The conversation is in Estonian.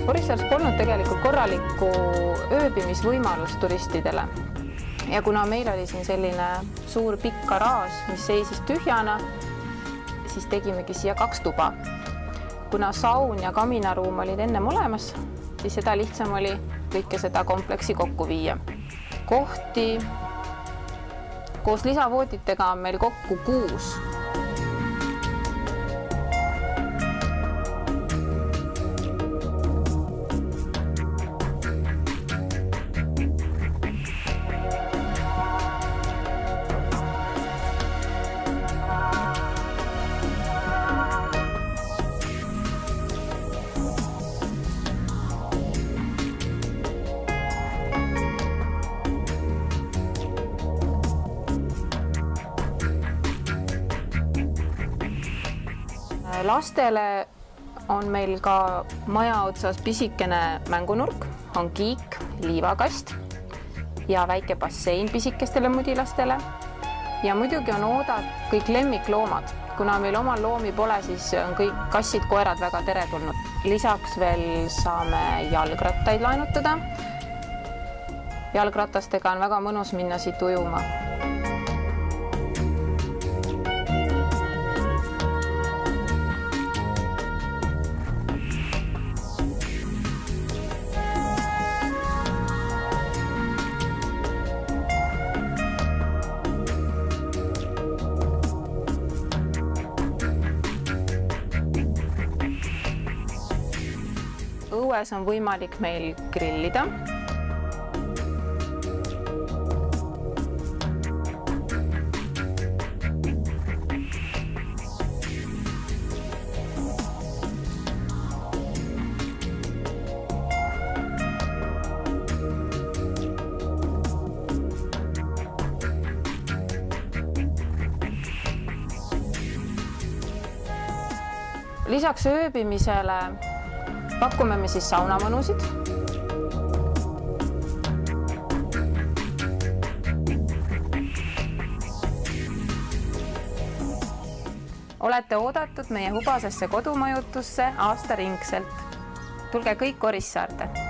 Orissaares polnud tegelikult korralikku ööbimisvõimalust turistidele. Ja kuna meil oli siin selline suur pikk garaaž, mis seisis tühjana, siis tegimegi siia 2 tuba. Kuna saun ja kaminaruum olid ennem olemas, siis seda lihtsam oli kõike seda kompleksi kokku viia. Kohti koos lisavooditega on meil kokku 6. Lastele on meil ka maja otsas pisikene mängunurk, on kiik, liivakast ja väike bassein pisikestele mudilastele. Ja muidugi on oodatud kõik lemmikloomad. Kuna meil omal loomi pole, siis on kõik kassid, koerad väga teretulnud. Lisaks veel saame jalgrattaid laenutada. Jalgratastega on väga mõnus minna siit ujuma. Õues on võimalik meil grillida. Lisaks ööbimisele pakume me siis saunamõnusid. Olete oodatud meie hubasesse kodumajutusse aastaringselt. Tulge kõik Orissaarde!